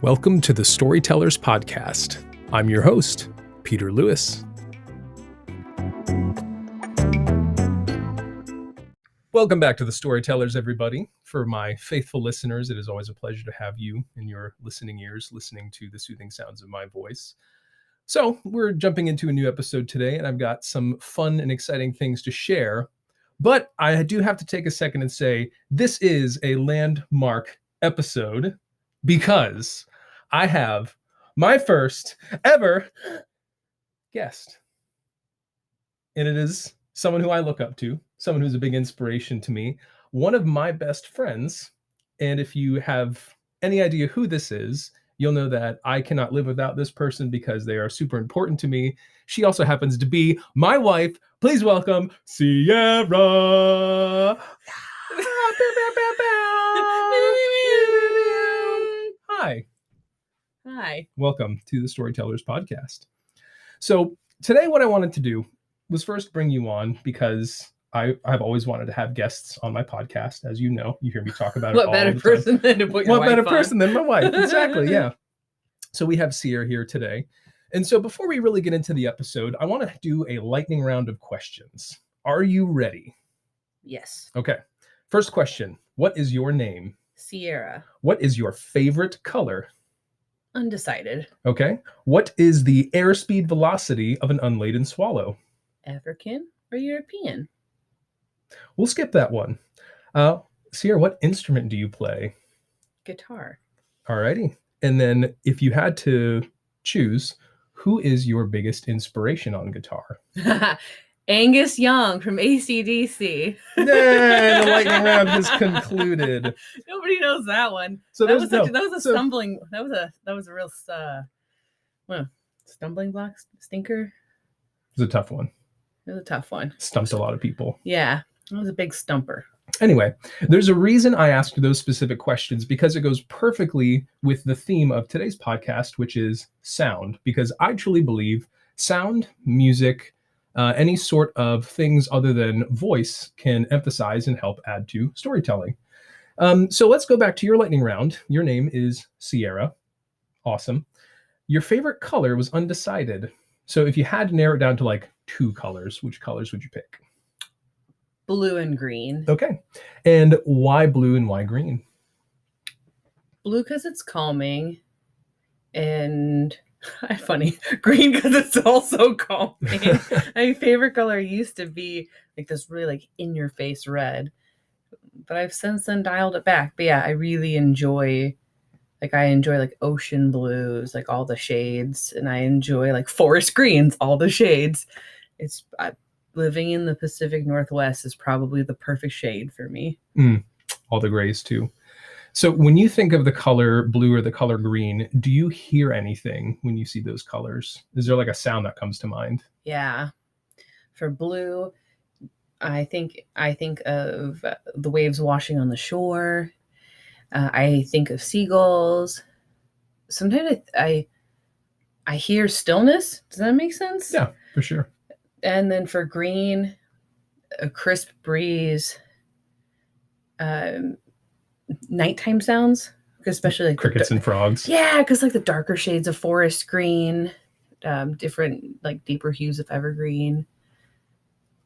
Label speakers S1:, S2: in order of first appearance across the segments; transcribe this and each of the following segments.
S1: Welcome to the Storytellers podcast. I'm your host, Peter Lewis. Welcome back to the Storytellers, everybody. For my faithful listeners, it is always a pleasure to have you in your listening ears, listening to the soothing sounds of my voice. So we're jumping into a new episode today, and I've got some fun and exciting things to share. But I do have to take a second and say this is a landmark episode because I have my first ever guest. And it is someone who I look up to, someone who's a big inspiration to me, one of my best friends. And if you have any idea who this is, you'll know that I cannot live without this person because they are super important to me. She also happens to be my wife. Please welcome Sierra. Hi.
S2: Hi.
S1: Welcome to the Storytellers podcast. So today what I wanted to do was first bring you on because I've always wanted to have guests on my podcast. As you know, you hear me talk about it all the time.
S2: What better person than to put your wife on? What better
S1: person than my wife? Exactly, yeah. So we have Sierra here today. And so before we really get into the episode, I want to do a lightning round of questions. Are you ready?
S2: Yes.
S1: Okay. First question. What is your name?
S2: Sierra.
S1: What is your favorite color?
S2: Undecided.
S1: Okay. What is the airspeed velocity of an unladen swallow?
S2: African or European?
S1: We'll skip that one. Sierra, what instrument do you play?
S2: Guitar.
S1: Alrighty. And then if you had to choose, who is your biggest inspiration on guitar?
S2: Angus Young from AC/DC.
S1: Yay, the lightning round has concluded.
S2: Nobody knows that one.
S1: So
S2: that was a stumbling. That was a real stumbling block stinker.
S1: It was a tough one.
S2: It was a tough one.
S1: Stumped a lot of people.
S2: Yeah, it was a big stumper.
S1: Anyway, there's a reason I asked those specific questions because it goes perfectly with the theme of today's podcast, which is sound. Because I truly believe sound, music, any sort of things other than voice can emphasize and help add to storytelling. So let's go back to your lightning round. Your name is Sierra. Awesome. Your favorite color was undecided. So if you had to narrow it down to like two colors, which colors would you pick?
S2: Blue and green.
S1: Okay. And why blue and why green?
S2: Blue because it's calming. And funny. Green because it's also calming. My favorite color used to be like this really like in your face red. But I've since then dialed it back. But yeah, I really enjoy like ocean blues, like all the shades, and I enjoy like forest greens, all the shades. Living in the Pacific Northwest is probably the perfect shade for me.
S1: All the grays too. So when you think of the color blue or the color green, do you hear anything when you see those colors? Is there like a sound that comes to mind?
S2: Yeah. For blue, I think of the waves washing on the shore. I think of seagulls. Sometimes I hear stillness. Does that make sense?
S1: Yeah, for sure.
S2: And then for green, a crisp breeze, nighttime sounds, especially like
S1: crickets and frogs.
S2: Yeah, because like the darker shades of forest green, different like deeper hues of evergreen.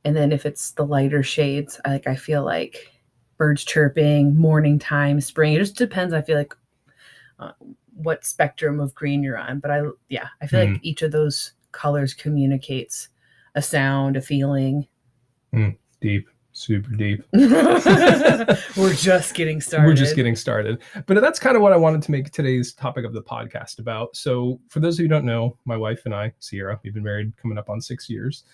S2: And then if it's the lighter shades, I feel like birds chirping, morning time, spring. It just depends. I feel like what spectrum of green you're on. But I feel like each of those colors communicates a sound, a feeling.
S1: Deep, super deep.
S2: We're just getting started.
S1: But that's kind of what I wanted to make today's topic of the podcast about. So for those of you who don't know, my wife and I, Sierra, we've been married coming up on 6 years.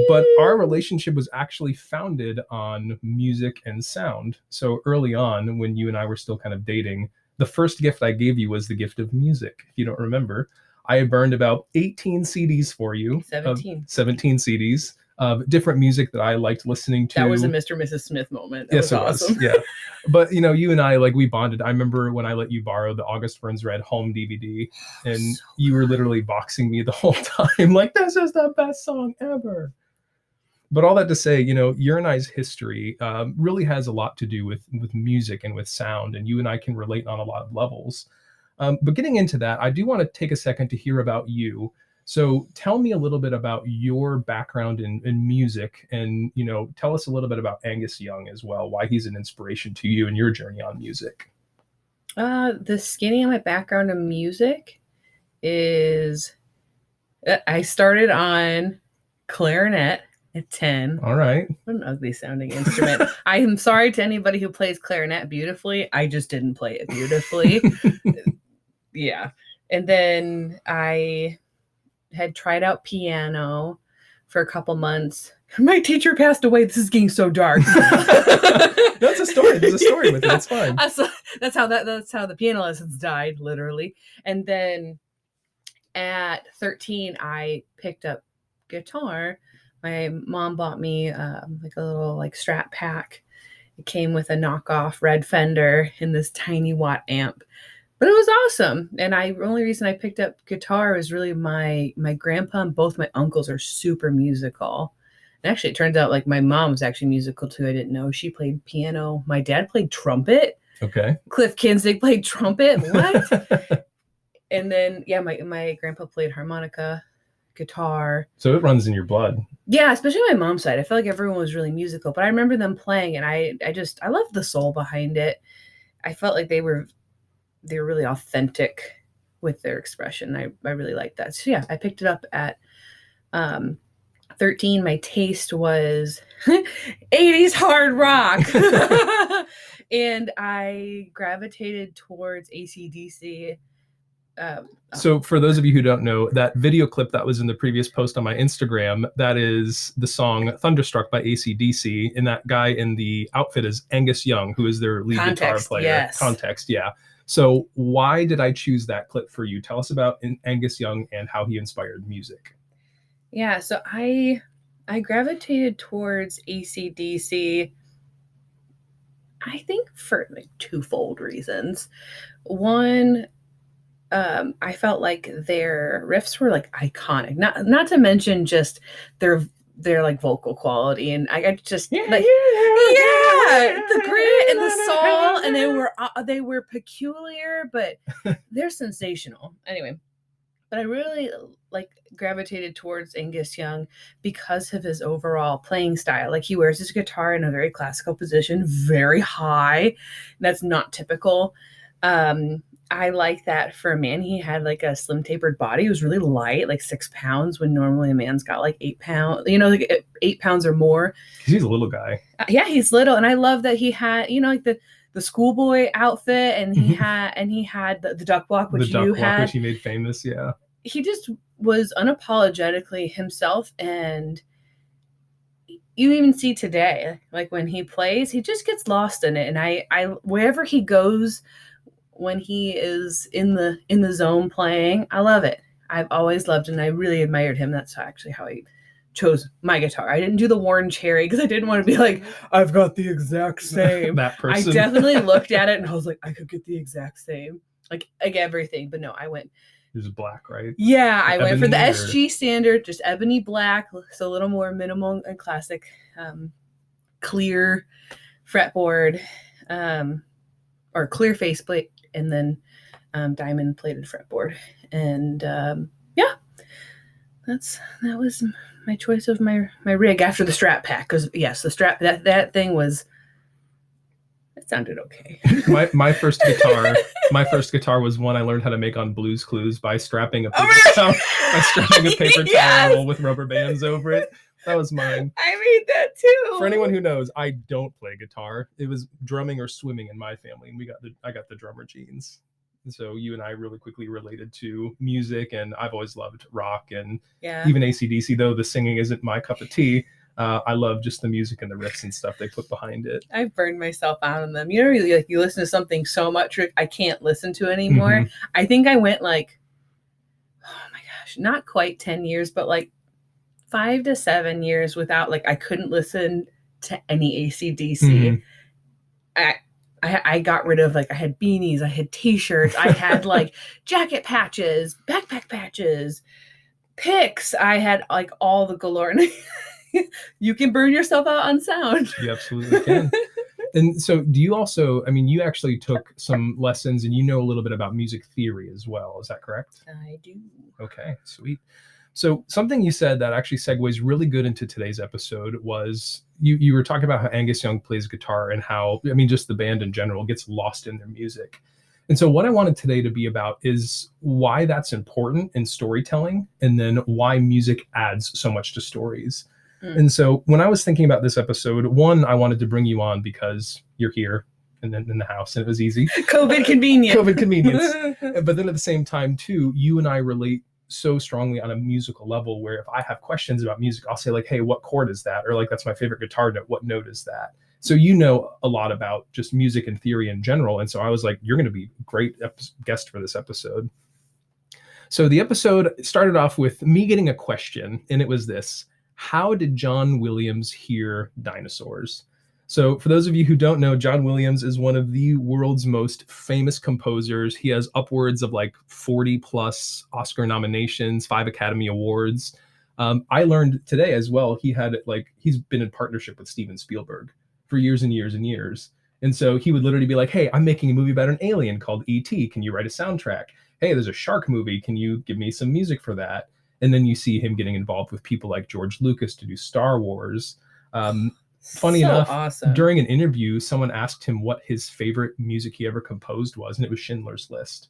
S1: But our relationship was actually founded on music and sound. So early on, when you and I were still kind of dating, the first gift I gave you was the gift of music. If you don't remember, I had burned about 18 CDs for you. 17 CDs of different music that I liked listening to.
S2: That was a Mr. and Mrs. Smith moment.
S1: Yes, it was. Yeah. But, you and I, we bonded. I remember when I let you borrow the August Burns Red home DVD, and you were literally boxing me the whole time. Like, this is the best song ever. But all that to say, your and I's history really has a lot to do with music and with sound, and you and I can relate on a lot of levels. But getting into that, I do want to take a second to hear about you. So tell me a little bit about your background in music, and tell us a little bit about Angus Young as well, why he's an inspiration to you and your journey on music.
S2: The skinny of my background in music is I started on clarinet at 10.
S1: All right.
S2: What an ugly sounding instrument. I am sorry to anybody who plays clarinet beautifully. I just didn't play it beautifully. Yeah. And then I had tried out piano for a couple months. My teacher passed away. This is getting so dark.
S1: That's a story. There's a story with it. It's fine.
S2: That's how the piano lessons died, literally. And then at 13, I picked up guitar. My mom bought me like a little Strat pack. It came with a knockoff red Fender and this tiny Watt amp. But it was awesome. And the only reason I picked up guitar was really my grandpa and both my uncles are super musical. And actually, it turns out my mom was actually musical too. I didn't know. She played piano. My dad played trumpet.
S1: Okay.
S2: Cliff Kinzig played trumpet. What? And then, my grandpa played harmonica, guitar.
S1: So it runs in your blood.
S2: Yeah, especially my mom's side. I feel like everyone was really musical. But I remember them playing, and I loved the soul behind it. I felt like they were really authentic with their expression. I really liked that. So yeah, I picked it up at 13. My taste was 80s hard rock. And I gravitated towards AC/DC.
S1: So for those of you who don't know, that video clip that was in the previous post on my Instagram, that is the song Thunderstruck by AC/DC. And that guy in the outfit is Angus Young, who is their lead guitar player.
S2: Yes.
S1: Context, yeah. So why did I choose that clip for you? Tell us about Angus Young and how he inspired music.
S2: Yeah, so I gravitated towards AC/DC, I think for twofold reasons. One, I felt like their riffs were iconic. Not to mention just their vocal quality, and I just the grit and the soul, and they were peculiar, but they're sensational. Anyway, but I really gravitated towards Angus Young because of his overall playing style. He wears his guitar in a very classical position, very high. That's not typical. I like that for a man. He had a slim tapered body. He was really light, 6 pounds, when normally a man's got 8 pounds, 8 pounds or more.
S1: He's a little guy.
S2: Yeah, he's little. And I love that he had, the schoolboy outfit, and he had the duck walk, which
S1: which he made famous. Yeah.
S2: He just was unapologetically himself. And you even see today, when he plays, he just gets lost in it. And I wherever he goes, when he is in the zone playing, I love it. I've always loved it, and I really admired him. That's actually how I chose my guitar. I didn't do the Warren Cherry because I didn't want to be I've got the exact same.
S1: That person.
S2: I definitely looked at it and I was I could get the exact same, everything. But no, I went.
S1: It was black, right?
S2: Yeah, I went for the SG standard, just ebony black, so a little more minimal and classic, clear fretboard, or clear faceplate, and then diamond plated fretboard. And that was my choice of my rig after the Strat pack, because yes, the Strat that thing was. It sounded okay.
S1: my first guitar was one I learned how to make on Blue's Clues by strapping a paper towel with rubber bands over it. That was mine.
S2: I made that too.
S1: For anyone who knows, I don't play guitar. It was drumming or swimming in my family, and I got the drummer genes. And so you and I really quickly related to music, and I've always loved rock and even AC/DC, though the singing isn't my cup of tea. I love just the music and the riffs and stuff they put behind it.
S2: I've burned myself out on them. You listen to something so much I can't listen to anymore. Mm-hmm. I think I went oh my gosh, not quite 10 years, but 5 to 7 years without I couldn't listen to any AC/DC. Mm-hmm. I got rid of I had beanies, I had t-shirts, I had jacket patches, backpack patches, picks. I had all the galore. You can burn yourself out on sound.
S1: You absolutely can. And so do you also, I mean, you actually took some lessons and you know a little bit about music theory as well. Is that correct?
S2: I do.
S1: Okay, sweet. So something you said that actually segues really good into today's episode was you were talking about how Angus Young plays guitar and how, I mean, just the band in general gets lost in their music. And so what I wanted today to be about is why that's important in storytelling, and then why music adds so much to stories. And so when I was thinking about this episode, one, I wanted to bring you on because you're here and then in the house and it was easy.
S2: COVID convenience.
S1: COVID convenience. But then at the same time too, you and I relate so strongly on a musical level where if I have questions about music, I'll say like, hey, what chord is that? Or like, that's my favorite guitar note. What note is that? So you know a lot about just music and theory in general. And so I was like, you're going to be a great guest for this episode. So the episode started off with me getting a question, and it was this: how did John Williams hear dinosaurs? So for those of you who don't know, John Williams is one of the world's most famous composers. He has upwards of like 40 plus Oscar nominations, 5 Academy Awards. I learned today as well, he's been in partnership with Steven Spielberg for years and years and years. And so he would literally be like, hey, I'm making a movie about an alien called E.T. Can you write a soundtrack? Hey, there's a shark movie. Can you give me some music for that? And then you see him getting involved with people like George Lucas to do Star Wars. Funny enough,
S2: awesome.
S1: During an interview, someone asked him what his favorite music he ever composed was, and it was Schindler's List.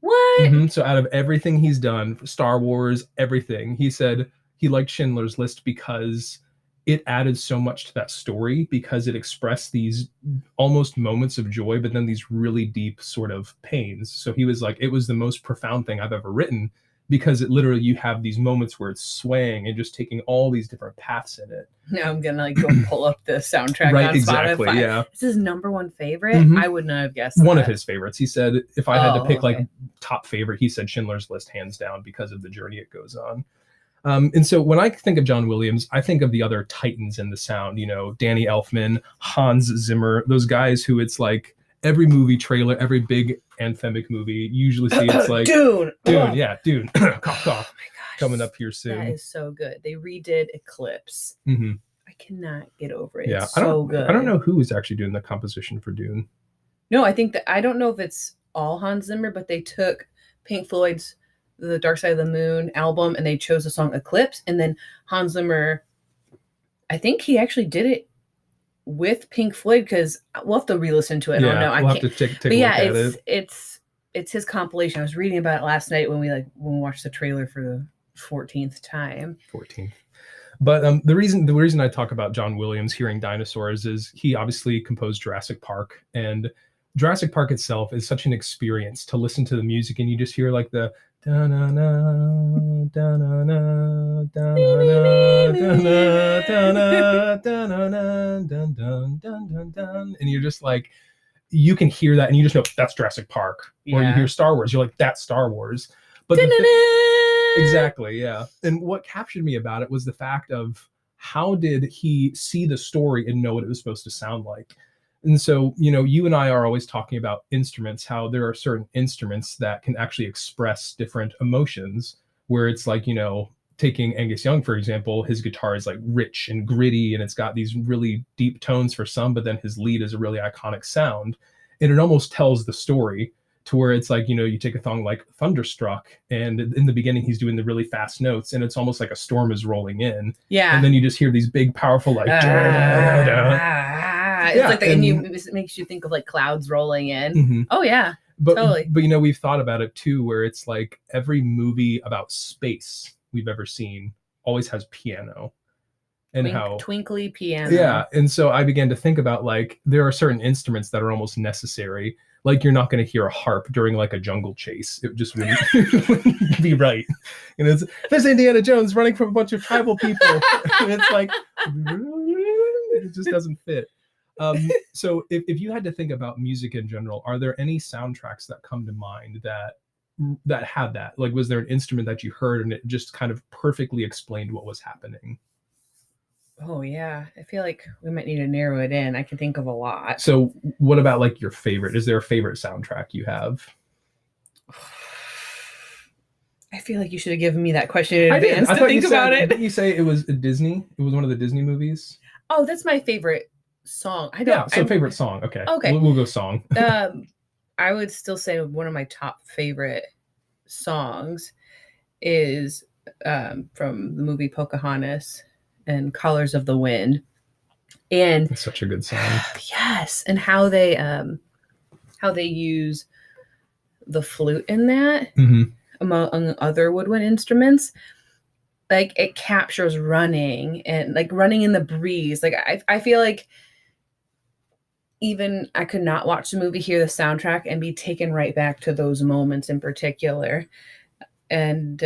S2: What?
S1: So out of everything he's done, Star Wars, everything, he said he liked Schindler's List because it added so much to that story, because it expressed these almost moments of joy, but then these really deep sort of pains. So he was like, it was the most profound thing I've ever written, because it literally, you have these moments where it's swaying and just taking all these different paths in it.
S2: Now I'm gonna like go pull up the soundtrack
S1: Right,
S2: on
S1: exactly,
S2: Spotify.
S1: yeah.
S2: This is his number one favorite. I would not have guessed
S1: One
S2: that.
S1: of his favorites. He said if I had to pick
S2: okay.
S1: like top favorite, he said Schindler's List hands down, because of the journey it goes on. And so when I think of John Williams, I think of the other titans in the sound, you know, Danny Elfman, Hans Zimmer, those guys who it's like every movie trailer, every big anthemic movie, you usually see it's like
S2: Dune.
S1: Yeah, Dune. Cough, cough.
S2: Oh my gosh.
S1: Coming up here soon.
S2: That is so good. They redid Eclipse.
S1: Mm-hmm.
S2: I cannot get over it.
S1: Yeah,
S2: it's so good.
S1: I don't know who is actually doing the composition for Dune.
S2: No, I think that I don't know if it's all Hans Zimmer, but they took Pink Floyd's The Dark Side of the Moon album and they chose the song Eclipse, and then Hans Zimmer, I think he actually did it with Pink Floyd, because we'll have to re-listen to it.
S1: Yeah,
S2: I don't know.
S1: We'll
S2: I
S1: have
S2: can't.
S1: to take
S2: But
S1: a
S2: yeah,
S1: look at it.
S2: it's his compilation. I was reading about it last night when we watched the trailer for the 14th time.
S1: 14th. But the reason I talk about John Williams hearing dinosaurs is he obviously composed Jurassic Park, and Jurassic Park itself is such an experience to listen to the music, and you just hear like the da-na-na, da-na-na, da-na-na, da-na, da-na, da-na-na, dun, dun, dun, dun, dun, and you're just like, you can hear that and you just know that's Jurassic Park. Or you hear Star Wars, you're like, that's Star Wars. But exactly, yeah. And what captured me about it was the fact of how did he see the story and know what it was supposed to sound like. And so, you know, you and I are always talking about instruments, how there are certain instruments that can actually express different emotions, where it's like, you know, taking Angus Young, for example, his guitar is like rich and gritty and it's got these really deep tones for some, but then his lead is a really iconic sound. And it almost tells the story, to where it's like, you know, you take a song like Thunderstruck, and in the beginning he's doing the really fast notes and it's almost like a storm is rolling in.
S2: Yeah.
S1: And then you just hear these big, powerful like
S2: it's like and it makes you think of like clouds rolling in.
S1: Mm-hmm.
S2: Oh yeah.
S1: But
S2: totally.
S1: But you know, we've thought about it too, where it's like every movie about space we've ever seen always has piano. And how
S2: twinkly piano.
S1: Yeah. And so I began to think about like there are certain instruments that are almost necessary. Like you're not going to hear a harp during like a jungle chase. It just wouldn't be right. And there's Indiana Jones running from a bunch of tribal people. And it's like, it just doesn't fit. So if you had to think about music in general, are there any soundtracks that come to mind that had that? Like, was there an instrument that you heard and it just kind of perfectly explained what was happening?
S2: Oh yeah, I feel like we might need to narrow it in. I can think of a lot.
S1: So what about like your favorite? Is there a favorite soundtrack you have?
S2: I feel like you should have given me that question in advance.
S1: I thought
S2: think about it.
S1: Didn't you say it was a Disney? It was one of the Disney movies?
S2: Oh, that's my favorite song.
S1: Yeah, so favorite song. Okay.
S2: Okay.
S1: We'll go song.
S2: I would still say one of my top favorite songs is from the movie Pocahontas and Colors of the Wind. And
S1: It's such a good song.
S2: yes, and how they use the flute in that among other woodwind instruments. Like it captures running and like running in the breeze. Like I feel like even I could not watch the movie, hear the soundtrack, and be taken right back to those moments in particular. And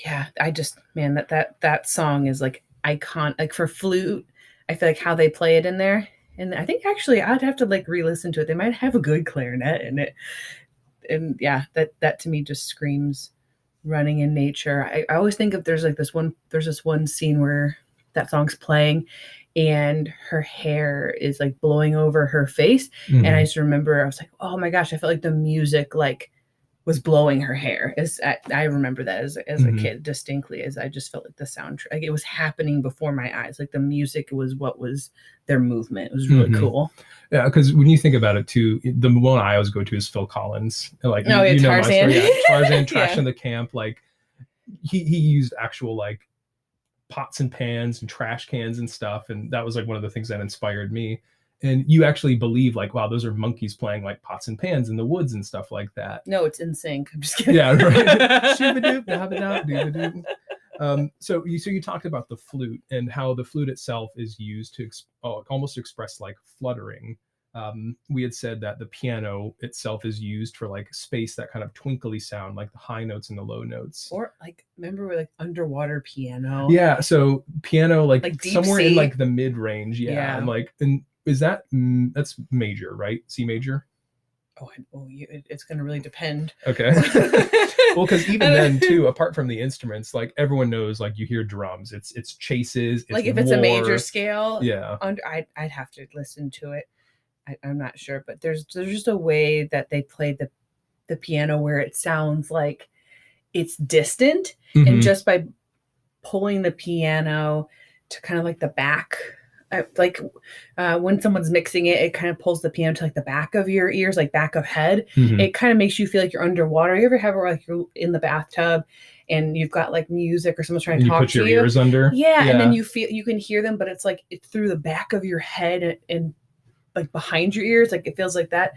S2: yeah, I just man that song is like icon. Like for flute, I feel like how they play it in there. And I think actually I'd have to like re-listen to it. They might have a good clarinet in it. And yeah, that to me just screams running in nature. I always think of there's this one scene where that song's playing and her hair is like blowing over her face. And I just remember I was like, oh my gosh, I felt like the music like was blowing her hair. I remember that as a kid distinctly, as I just felt like the soundtrack, like it was happening before my eyes. Like the music was what was their movement. It was really cool.
S1: Yeah, because when you think about it too, the one I always go to is Phil Collins. Like,
S2: Tarzan.
S1: My story, yeah, Tarzan, Trash in the Camp. Like he used actual like pots and pans and trash cans and stuff, and that was like one of the things that inspired me. And you actually believe like, wow, those are monkeys playing like pots and pans in the woods and stuff like that.
S2: No, it's in sync. I'm just kidding.
S1: Yeah, right. So you talked about the flute and how the flute itself is used to almost express like fluttering. We had said that the piano itself is used for like space, that kind of twinkly sound, like the high notes and the low notes.
S2: Or like, remember like underwater piano?
S1: Yeah, so piano like somewhere
S2: sea?
S1: in like the mid range. Yeah, and is that that's major, right? C major.
S2: It's going to really depend.
S1: Okay. Well, because even then too, apart from the instruments, like everyone knows, like you hear drums, it's chases. It's
S2: like if it's a major scale,
S1: yeah.
S2: I'd have to listen to it. I'm not sure, but there's just a way that they play the piano where it sounds like it's distant, and just by pulling the piano to kind of like the back. When someone's mixing it, it kind of pulls the piano to like the back of your ears, like back of head. It kind of makes you feel like you're underwater. You ever have it where like you're in the bathtub and you've got like music or someone's trying to talk to you?
S1: You put your ears under.
S2: Yeah, and then you can hear them, but it's like it's through the back of your head and like behind your ears. Like it feels like that.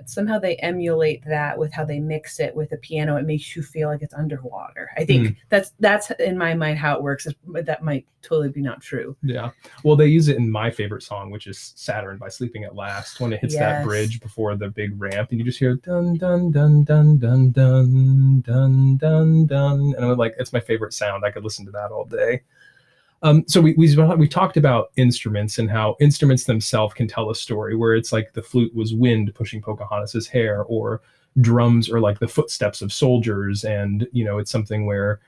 S2: Somehow they emulate that with how they mix it with the piano. It makes you feel like it's underwater. I think that's in my mind how it works. That might totally be not true.
S1: Yeah. Well, they use it in my favorite song, which is Saturn by Sleeping at Last, when it hits that bridge before the big ramp, and you just hear dun dun dun dun dun dun dun dun dun, and I'm like, it's my favorite sound. I could listen to that all day. So we talked about instruments and how instruments themselves can tell a story, where it's like the flute was wind pushing Pocahontas's hair, or drums are like the footsteps of soldiers. And, it's something where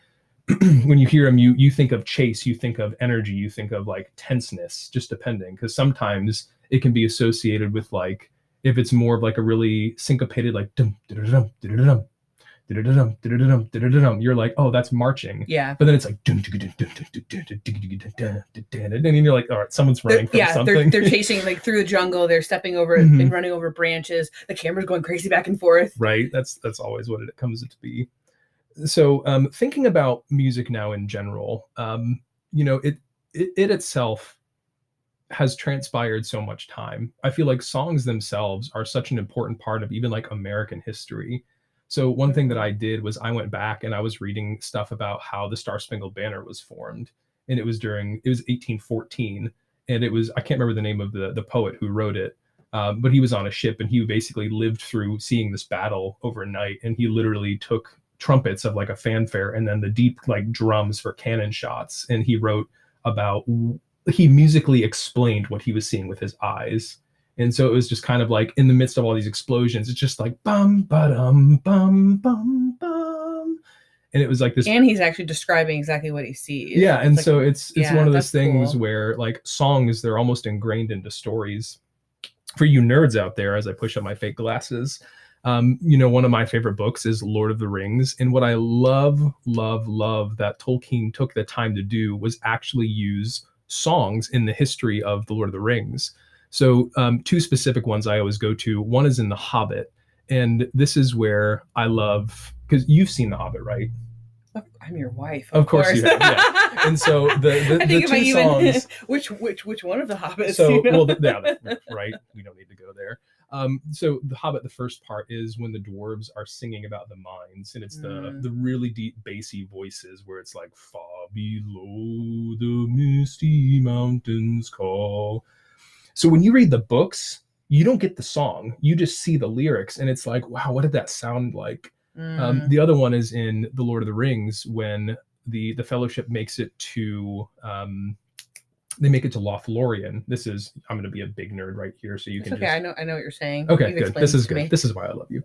S1: when you hear them, you think of chase, you think of energy, you think of like tenseness, just depending. Because sometimes it can be associated with like, if it's more of like a really syncopated, like dum, da-da-dum, da-da-dum, you're like, oh, that's marching.
S2: Yeah.
S1: But then it's like, and then you're like, all right, someone's running from something.
S2: They're chasing like through the jungle. They're stepping over and running over branches. The camera's going crazy back and forth.
S1: Right. That's always what it comes to be. So thinking about music now in general, it itself has transpired so much time. I feel like songs themselves are such an important part of even like American history. So one thing that I did was I went back and I was reading stuff about how the Star Spangled Banner was formed. And it was 1814. And I can't remember the name of the poet who wrote it, but he was on a ship and he basically lived through seeing this battle overnight. And he literally took trumpets of like a fanfare and then the deep like drums for cannon shots. And he musically explained what he was seeing with his eyes. And so it was just kind of like in the midst of all these explosions, it's just like bum ba-dum bum bum bum, and it was like this.
S2: And he's actually describing exactly what he sees.
S1: Yeah, and so it's one of those things where like songs, they're almost ingrained into stories. For you nerds out there, as I push up my fake glasses, one of my favorite books is Lord of the Rings, and what I love that Tolkien took the time to do was actually use songs in the history of the Lord of the Rings. So two specific ones I always go to. One is in The Hobbit, and this is where I love, because you've seen The Hobbit, right?
S2: I'm your wife.
S1: Of course you have, yeah. And so the two songs.
S2: Which one of the Hobbits?
S1: So
S2: you know?
S1: right. We don't need to go there. So The Hobbit, the first part is when the dwarves are singing about the mines, and it's the really deep bassy voices where it's like far below the misty mountains call. So when you read the books, you don't get the song, you just see the lyrics, and it's like, wow, what did that sound like? The other one is in The Lord of the Rings when the Fellowship makes it to they make it to Lothlorien. This is, I'm going to be a big nerd right here, so you can.
S2: Okay, I know what you're saying.
S1: Okay, good. This is good. Me. This is why I love you.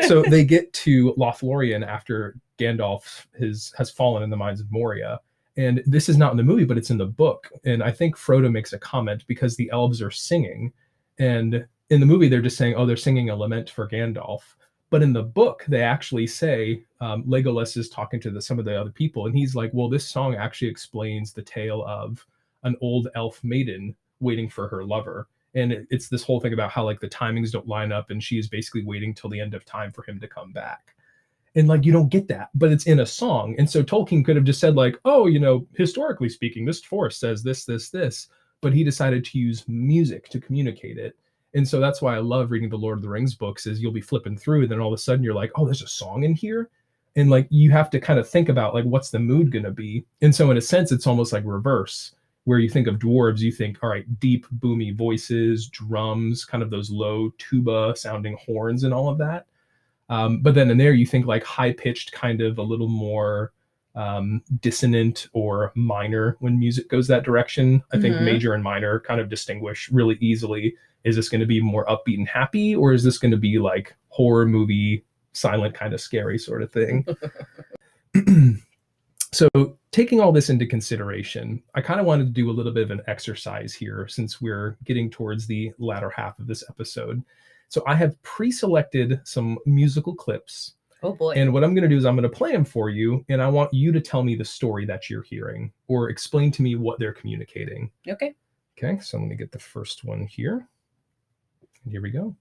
S1: So they get to Lothlorien after Gandalf has fallen in the mines of Moria, and this is not in the movie, but it's in the book. And I think Frodo makes a comment because the elves are singing, and in the movie they're just saying, "Oh, they're singing a lament for Gandalf." But in the book, they actually say Legolas is talking to some of the other people, and he's like, "Well, this song actually explains the tale of an old elf maiden waiting for her lover." And it's this whole thing about how like the timings don't line up, and she is basically waiting till the end of time for him to come back. And like, you don't get that, but it's in a song. And so Tolkien could have just said like, "Oh, historically speaking, this forest says this, this, this," but he decided to use music to communicate it. And so that's why I love reading the Lord of the Rings books, is you'll be flipping through, and then all of a sudden you're like, "Oh, there's a song in here." And like, you have to kind of think about like, what's the mood going to be? And so in a sense, it's almost like reverse, where you think of dwarves, you think, all right, deep, boomy voices, drums, kind of those low tuba sounding horns and all of that. But then in there, you think like high pitched, kind of a little more dissonant or minor when music goes that direction. I think major and minor kind of distinguish really easily. Is this going to be more upbeat and happy, or is this going to be like horror movie, silent, kind of scary sort of thing? So taking all this into consideration, I kind of wanted to do a little bit of an exercise here since we're getting towards the latter half of this episode. So I have pre-selected some musical clips.
S2: Oh boy.
S1: And what I'm going to do is I'm going to play them for you, and I want you to tell me the story that you're hearing or explain to me what they're communicating.
S2: Okay.
S1: Okay, so let me get the first one here. And here we go.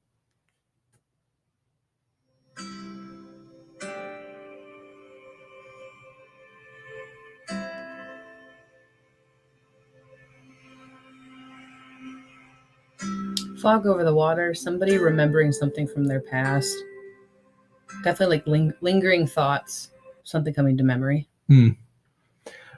S2: Fog over the water, somebody remembering something from their past. Definitely like lingering thoughts, something coming to memory.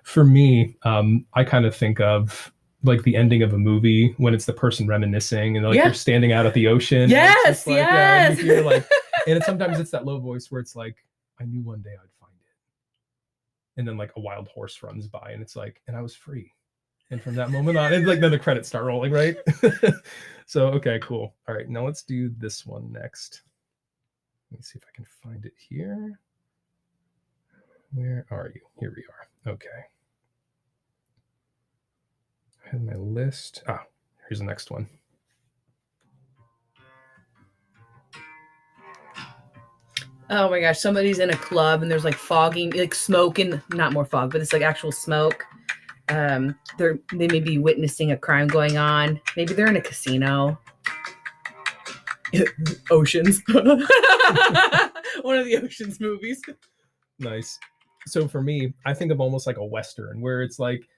S1: For me, I kind of think of like the ending of a movie when it's the person reminiscing and like they're standing out at the ocean.
S2: Yes,
S1: like,
S2: yes.
S1: And you're like, and sometimes it's that low voice where it's like, "I knew one day I'd find it." And then like a wild horse runs by and it's like, "And I was free." And from that moment on, and like then the credits start rolling, right? So, okay, cool. All right, now let's do this one next. Let me see if I can find it here. Where are you? Here we are. Okay. I have my list. Here's the next one.
S2: Oh my gosh, somebody's in a club and there's like fogging, like smoke, and not more fog, but it's like actual smoke. They may be witnessing a crime going on. Maybe they're in a casino. Oceans. One of the Oceans movies.
S1: Nice. So for me, I think of almost like a Western where it's like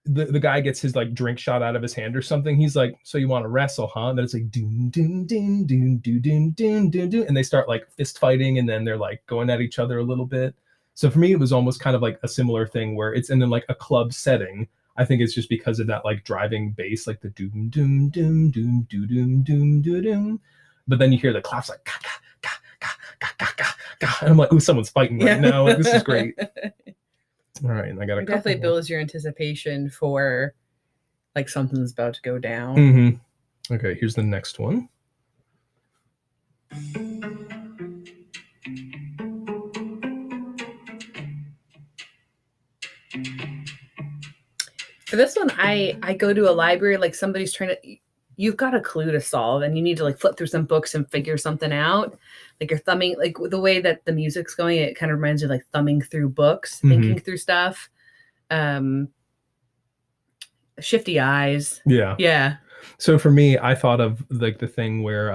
S1: the guy gets his like drink shot out of his hand or something. He's like, "So you want to wrestle, huh?" And then it's like doom doom doom doom doom doom doom doom doom, and they start like fist fighting, and then they're like going at each other a little bit. So for me, it was almost kind of like a similar thing where it's in like a club setting. I think it's just because of that like driving bass, like the doom doom doom doom doom doom doom doom doom. But then you hear the claps like ka ka ka ka ka ka ka ka, and I'm like, "Ooh, someone's fighting right now. Like, this is great." All right, and I got a
S2: it definitely builds your anticipation for like something's about to go down.
S1: Mm-hmm. Okay, here's the next one.
S2: For this one, I go to a library, like somebody's trying to, you've got a clue to solve and you need to like flip through some books and figure something out. Like you're thumbing, like the way that the music's going, it kind of reminds you of like thumbing through books, thinking through stuff. shifty eyes.
S1: Yeah.
S2: Yeah.
S1: So for me, I thought of like the thing where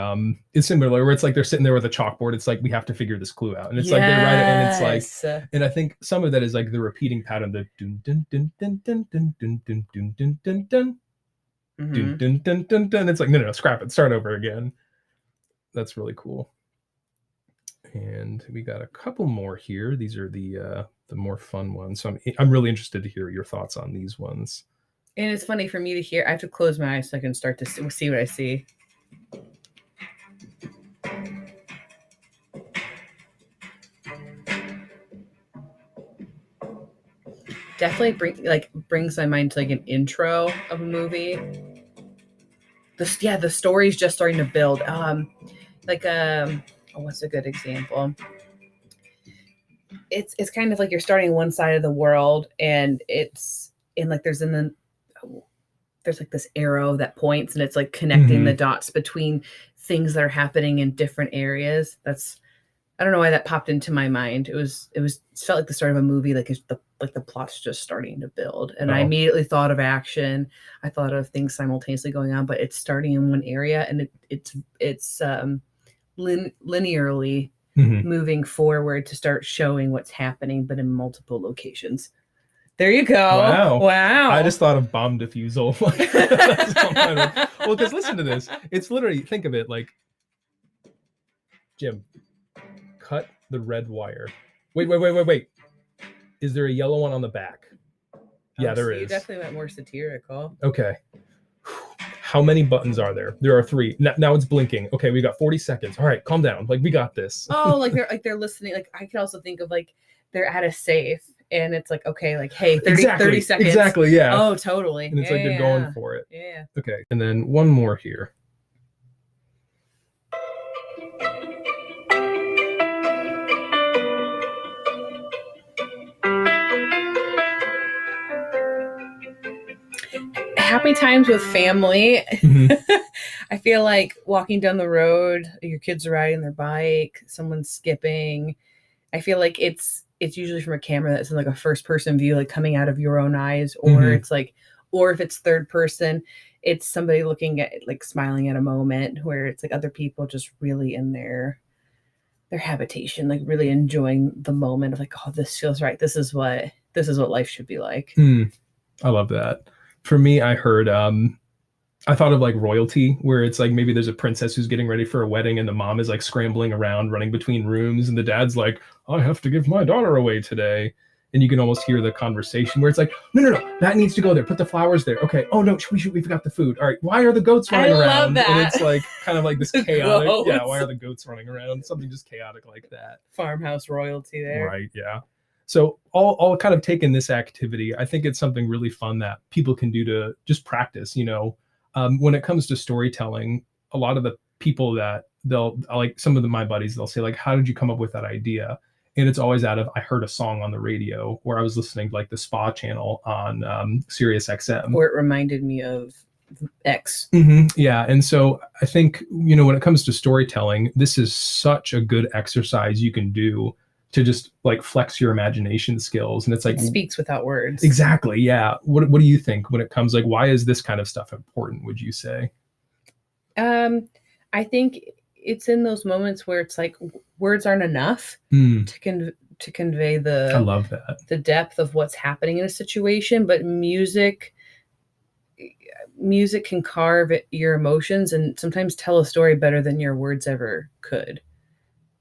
S1: it's similar, where it's like they're sitting there with a chalkboard. It's like we have to figure this clue out, and it's like they write it, and it's like,
S2: Yes.
S1: and I think some of that is like the repeating pattern, the dun dun dun dun dun dun dun dun dun dun dun dun dun dun dun dun dun. It's like no, scrap it, start over again. That's really cool. And we got a couple more here. These are the more fun ones. So I'm really interested to hear your thoughts on these ones.
S2: And it's funny for me to hear. I have to close my eyes so I can start to see what I see. Definitely brings my mind to like an intro of a movie. The story's just starting to build. What's a good example? It's kind of like you're starting one side of the world, and it's in like there's like this arrow that points, and it's like connecting the dots between things that are happening in different areas. I don't know why that popped into my mind. It felt like the start of a movie, like the plot's just starting to build. And I immediately thought of action. I thought of things simultaneously going on, but it's starting in one area, and it's linearly moving forward to start showing what's happening, but in multiple locations. There you go. Wow.
S1: I just thought of bomb defusal. Well, because listen to this. It's literally, think of it like, Jim, cut the red wire. Wait. Is there a yellow one on the back? Yeah, there is.
S2: You definitely went more satirical.
S1: Okay. How many buttons are there? There are 3. Now it's blinking. Okay, we got 40 seconds. All right, calm down. Like, we got this.
S2: Oh, they're listening. Like, I could also think of like they're at a safe, and it's like, okay, like, hey, 30 seconds.
S1: Exactly, yeah.
S2: Oh, totally.
S1: And it's like they're going for it.
S2: Yeah.
S1: Okay, and then one more here.
S2: Happy times with family. I feel like walking down the road, your kids are riding their bike, someone's skipping. I feel like it's usually from a camera that's in like a first person view, like coming out of your own eyes, or it's like, or if it's third person, it's somebody looking at like smiling at a moment where it's like other people just really in their habitation, like really enjoying the moment of like, oh, this feels right. This is what life should be like.
S1: I love that. For me, I heard, I thought of like royalty, where it's like maybe there's a princess who's getting ready for a wedding, and the mom is like scrambling around, running between rooms, and the dad's like, I have to give my daughter away today. And you can almost hear the conversation where it's like, no, that needs to go there. Put the flowers there. Okay. Oh no, we forgot the food. All right. Why are the goats running around?
S2: Love that.
S1: And it's like kind of like this chaotic. Yeah. Why are the goats running around? Something just chaotic like that.
S2: Farmhouse royalty there.
S1: Right. Yeah. So all kind of taking this activity, I think it's something really fun that people can do to just practice. When it comes to storytelling, a lot of the people that they'll like, some of my buddies, they'll say like, how did you come up with that idea? And it's always out of, I heard a song on the radio, or I was listening to like the Spa channel on Sirius XM.
S2: Or it reminded me of X.
S1: Yeah. And so I think, when it comes to storytelling, this is such a good exercise you can do to just like flex your imagination skills. And it's like,
S2: it speaks without words.
S1: Exactly. Yeah. What do you think when it comes, like, why is this kind of stuff important, would you say?
S2: I think it's in those moments where it's like words aren't enough to convey
S1: I love that,
S2: the depth of what's happening in a situation, but music can carve your emotions and sometimes tell a story better than your words ever could.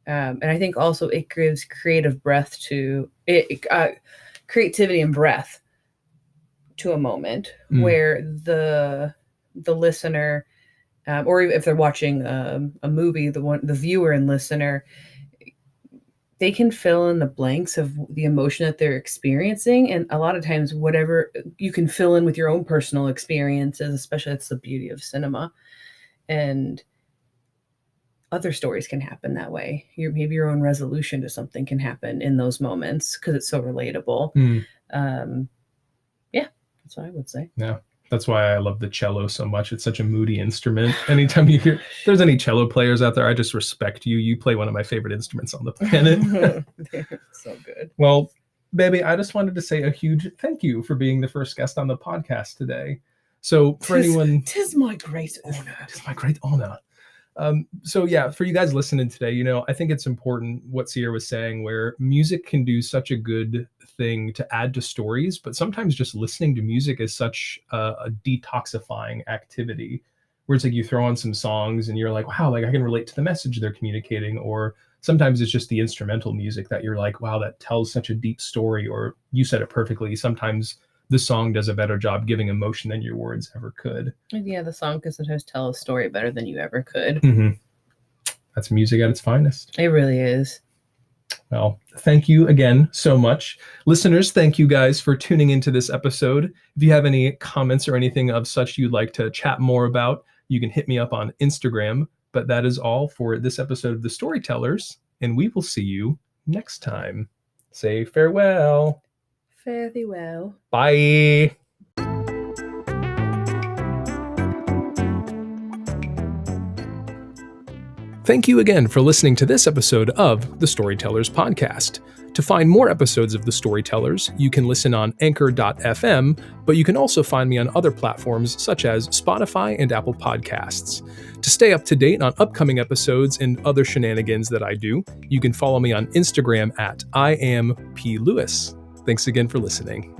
S2: And I think also it gives creative breath to creativity and breath to a moment where the listener, or if they're watching a movie, the viewer and listener, they can fill in the blanks of the emotion that they're experiencing. And a lot of times, whatever you can fill in with your own personal experiences, especially that's the beauty of cinema. And other stories can happen that way. Maybe your own resolution to something can happen in those moments because it's so relatable. Yeah, that's what I would say.
S1: Yeah. That's why I love the cello so much. It's such a moody instrument. Anytime you hear, if there's any cello players out there, I just respect you. You play one of my favorite instruments on the planet.
S2: So good.
S1: Well, baby, I just wanted to say a huge thank you for being the first guest on the podcast today. So for anyone,
S2: tis my great honor.
S1: it's my great honor. So yeah, for you guys listening today, I think it's important what Sierra was saying, where music can do such a good thing to add to stories, but sometimes just listening to music is such a detoxifying activity, where it's like you throw on some songs and you're like, wow, like I can relate to the message they're communicating. Or sometimes it's just the instrumental music that you're like, wow, that tells such a deep story. Or you said it perfectly. Sometimes the song does a better job giving emotion than your words ever could.
S2: Yeah, the song can sometimes tell a story better than you ever could.
S1: Mm-hmm. That's music at its finest.
S2: It really is.
S1: Well, thank you again so much. Listeners, thank you guys for tuning into this episode. If you have any comments or anything of such you'd like to chat more about, you can hit me up on Instagram. But that is all for this episode of The Storytellers, and we will see you next time. Say farewell.
S2: Fare thee well.
S1: Bye. Thank you again for listening to this episode of the Storytellers podcast. To find more episodes of The Storytellers, you can listen on anchor.fm, but you can also find me on other platforms such as Spotify and Apple Podcasts. To stay up to date on upcoming episodes and other shenanigans that I do, you can follow me on Instagram at IamPLewis. Thanks again for listening.